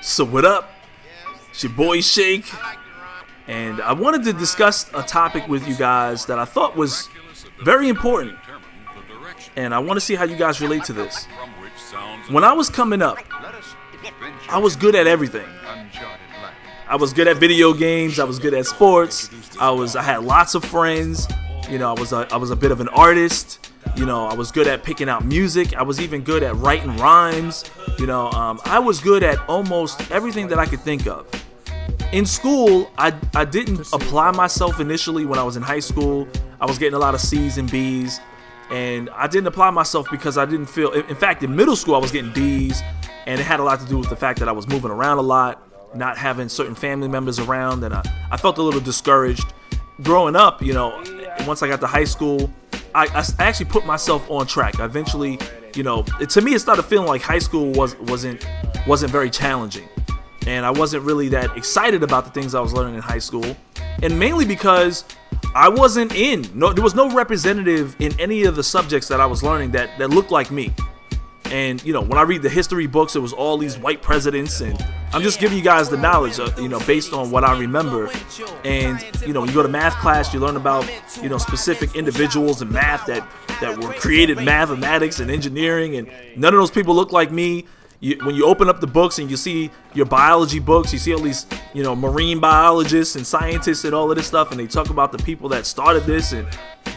So what up? It's your boy Shake, and I wanted to discuss a topic with you guys that I thought was very important, and I want to see how you guys relate to this. When I was coming up, I was good at everything. I was good at video games. I was good at sports. I had lots of friends. You know, I was a bit of an artist. You know, I was good at picking out music. I was even good at writing rhymes. You know, I was good at almost everything that I could think of. In school, I didn't apply myself initially when I was in high school. I was getting a lot of C's and B's, and I didn't apply myself because I didn't feel. In fact, in middle school, I was getting D's, and it had a lot to do with the fact that I was moving around a lot, not having certain family members around, and I felt a little discouraged. Growing up, you know, once I got to high school, I actually put myself on track. I eventually, you know, to me, it started feeling like high school wasn't very challenging, and I wasn't really that excited about the things I was learning in high school, and mainly because I wasn't there was no representative in any of the subjects that I was learning that looked like me. And, you know, when I read the history books, it was all these white presidents, and I'm just giving you guys the knowledge, you know, based on what I remember. And, you know, when you go to math class, you learn about, you know, specific individuals in math that were created mathematics and engineering, and none of those people look like me. When you open up the books and you see your biology books, you see all these, you know, marine biologists and scientists and all of this stuff, and they talk about the people that started this, and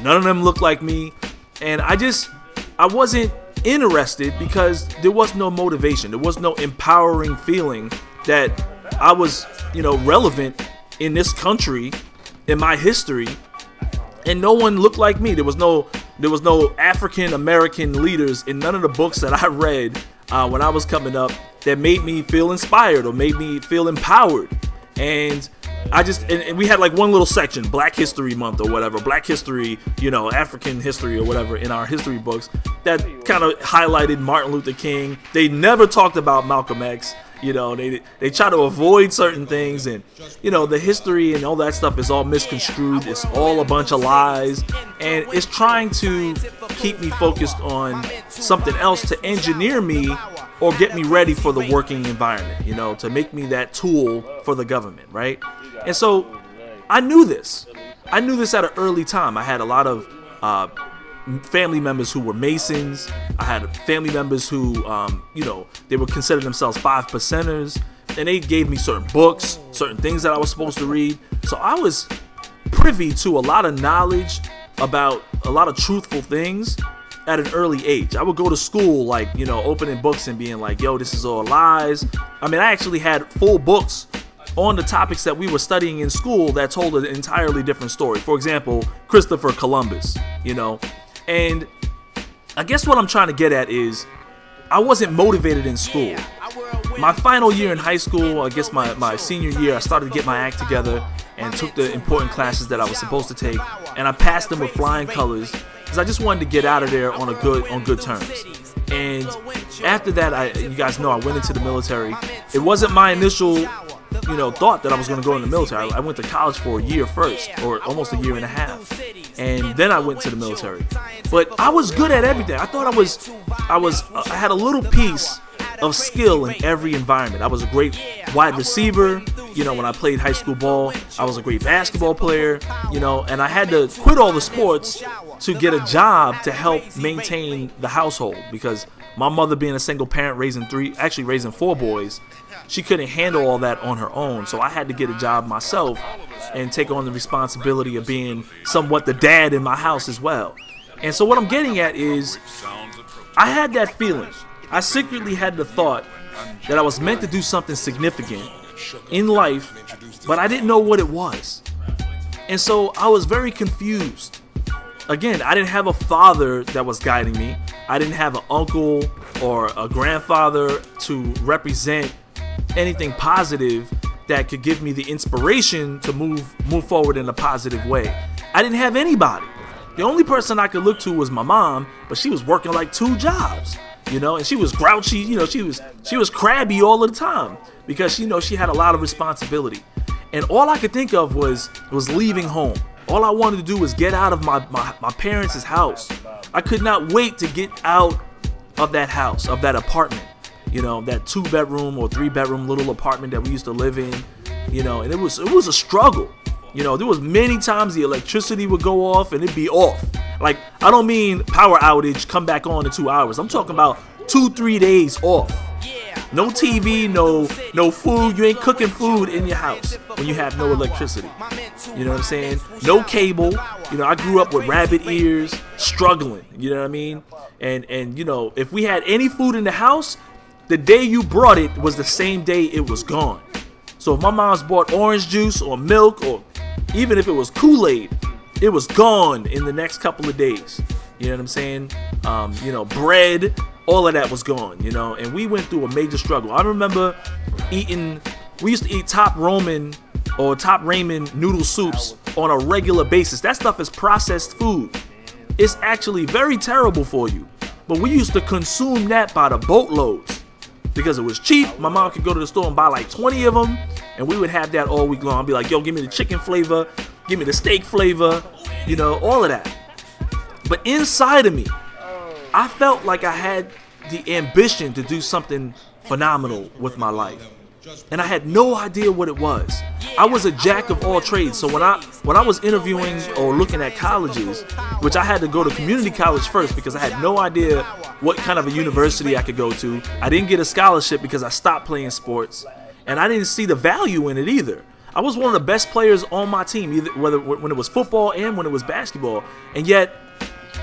none of them look like me. And I wasn't interested because there was no motivation. There was no empowering feeling that I was, you know, relevant in this country, in my history, and no one looked like me. There was no African American leaders in none of the books that I read when I was coming up that made me feel inspired or made me feel empowered. And and we had like one little section, Black History Month or whatever, Black History, you know, African history or whatever in our history books that kind of highlighted Martin Luther King. They never talked about Malcolm X. You know, they try to avoid certain things, and, you know, the history and all that stuff is all misconstrued. It's all a bunch of lies, and it's trying to keep me focused on something else to engineer me or get me ready for the working environment, you know, to make me that tool for the government, right? And so I knew this. I knew this at an early time. I had a lot of family members who were Masons. I had family members who, you know, they would consider themselves 5%ers, and they gave me certain books, certain things that I was supposed to read. So I was privy to a lot of knowledge about a lot of truthful things at an early age. I would go to school, like, you know, opening books and being like, yo, this is all lies. I mean, I actually had full books on the topics that we were studying in school that told an entirely different story. For example, Christopher Columbus, you know. And I guess what I'm trying to get at is I wasn't motivated in school. My final year in high school, I guess my senior year, I started to get my act together and took the important classes that I was supposed to take, and I passed them with flying colors because I just wanted to get out of there on good terms. And after that, you guys know I went into the military. It wasn't my initial, you know, thought that I was going to go in the military. I went to college for a year first, or almost a year and a half, and then I went to the military. But I was good at everything. I thought I had a little piece of skill in every environment. I was a great wide receiver. You know, when I played high school ball, I was a great basketball player, you know, and I had to quit all the sports to get a job to help maintain the household, because my mother, being a single parent, raising 4 boys, she couldn't handle all that on her own. So I had to get a job myself and take on the responsibility of being somewhat the dad in my house as well. And so what I'm getting at is I had that feeling. I secretly had the thought that I was meant to do something significant in life, but I didn't know what it was. And so I was very confused. Again, I didn't have a father that was guiding me. I didn't have an uncle or a grandfather to represent anything positive that could give me the inspiration to move forward in a positive way. I didn't have anybody. The only person I could look to was my mom, but she was working like 2 jobs, you know, and she was grouchy, you know, she was crabby all the time because, you know, she had a lot of responsibility. And all I could think of was leaving home. All I wanted to do was get out of my parents' house. I could not wait to get out of that house, of that apartment. You know, that 2-bedroom or 3-bedroom little apartment that we used to live in. You know, and it was a struggle. You know, there was many times the electricity would go off and it'd be off. Like, I don't mean power outage, come back on in 2 hours. I'm talking about 2-3 days off. No TV, no food. You ain't cooking food in your house when you have no electricity. You know what I'm saying? No cable. You know, I grew up with rabbit ears, struggling. You know what I mean? And you know, if we had any food in the house, the day you brought it was the same day it was gone. So if my mom's bought orange juice or milk, or even if it was Kool-Aid, it was gone in the next couple of days. You know what I'm saying? You know, bread, all of that was gone, you know, and we went through a major struggle. I remember we used to eat top ramen noodle soups on a regular basis. That stuff is processed food. It's actually very terrible for you. But we used to consume that by the boatloads because it was cheap. My mom could go to the store and buy like 20 of them, and we would have that all week long. I'd be like, yo, give me the chicken flavor, give me the steak flavor, you know, all of that. But inside of me, I felt like I had the ambition to do something phenomenal with my life. And I had no idea what it was. I was a jack of all trades. So when I was interviewing or looking at colleges, which I had to go to community college first because I had no idea what kind of a university I could go to. I didn't get a scholarship because I stopped playing sports, and I didn't see the value in it either. I was one of the best players on my team, either when it was football and when it was basketball, and yet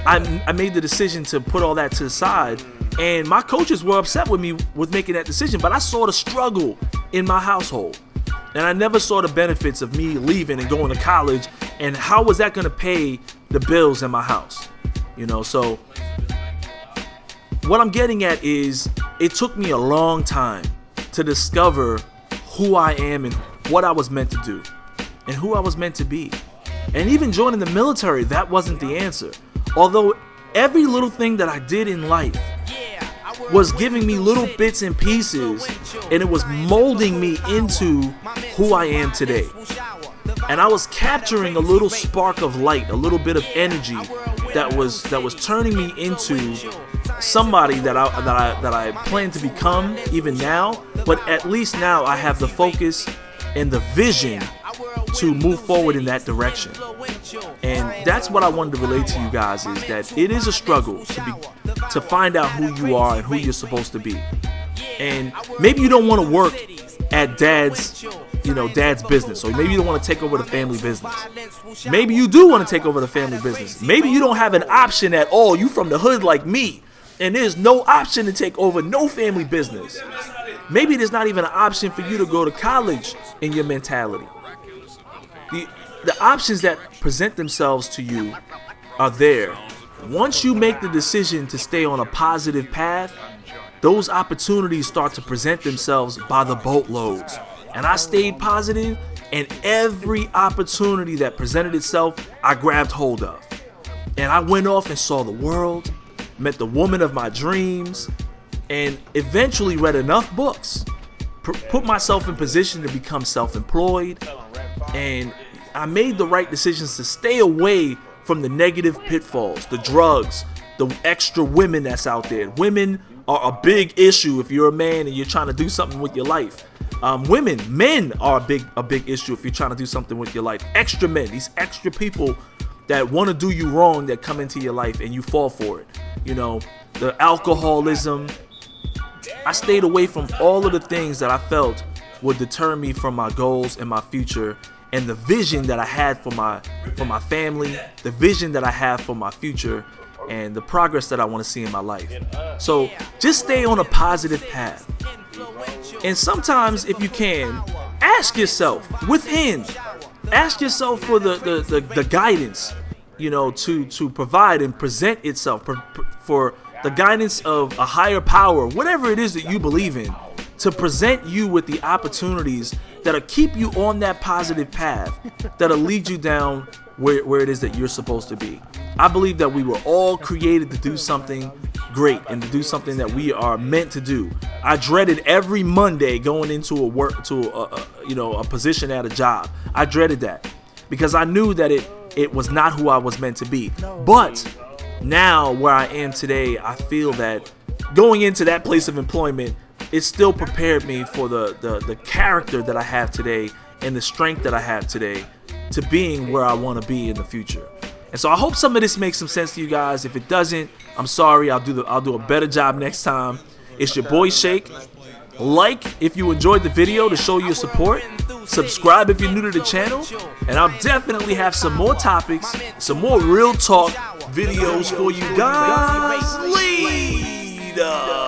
I made the decision to put all that to the side, and my coaches were upset with me with making that decision, but I saw the struggle in my household, and I never saw the benefits of me leaving and going to college, and how was that going to pay the bills in my house, you know? So what I'm getting at is it took me a long time to discover who I am and what I was meant to do and who I was meant to be. And even joining the military, that wasn't the answer. Although every little thing that I did in life was giving me little bits and pieces, and it was molding me into who I am today. And I was capturing a little spark of light, a little bit of energy that was turning me into somebody that I plan to become even now. But at least now I have the focus and the vision to move forward in that direction. And that's what I wanted to relate to you guys, is that it is a struggle to find out who you are and who you're supposed to be. And maybe you don't want to work at dad's business, or maybe you don't want to take over the family business. Maybe you do want to take over the family business. Maybe you don't have an option at all. You from the hood like me, and there's no option to take over no family business. Maybe there's not even an option for you to go to college in your mentality. The options that present themselves to you are there. Once you make the decision to stay on a positive path, those opportunities start to present themselves by the boatloads. And I stayed positive, and every opportunity that presented itself, I grabbed hold of. And I went off and saw the world, met the woman of my dreams, and eventually read enough books, put myself in position to become self-employed, and I made the right decisions to stay away from the negative pitfalls, the drugs, the extra women that's out there. Women are a big issue if you're a man and you're trying to do something with your life. Men are a big issue if you're trying to do something with your life. Extra men, these extra people that want to do you wrong, that come into your life and you fall for it. You know, the alcoholism. I stayed away from all of the things that I felt would deter me from my goals and my future, and the vision that I had for my family, the vision that I have for my future, and the progress that I want to see in my life. So just stay on a positive path. And sometimes, if you can, ask yourself ask yourself for the guidance, you know, to provide and present itself for the guidance of a higher power, whatever it is that you believe in, to present you with the opportunities that'll keep you on that positive path, that'll lead you down where it is that you're supposed to be. I believe that we were all created to do something great and to do something that we are meant to do. I dreaded every Monday going into a position at a job. I dreaded that because I knew that it was not who I was meant to be. But now where I am today, I feel that going into that place of employment, it still prepared me for the character that I have today and the strength that I have today to being where I want to be in the future. And so I hope some of this makes some sense to you guys. If it doesn't, I'm sorry. I'll do a better job next time. It's your boy Shake. Like if you enjoyed the video to show your support. Subscribe if you're new to the channel. And I'll definitely have some more topics, some more real talk videos for you guys later.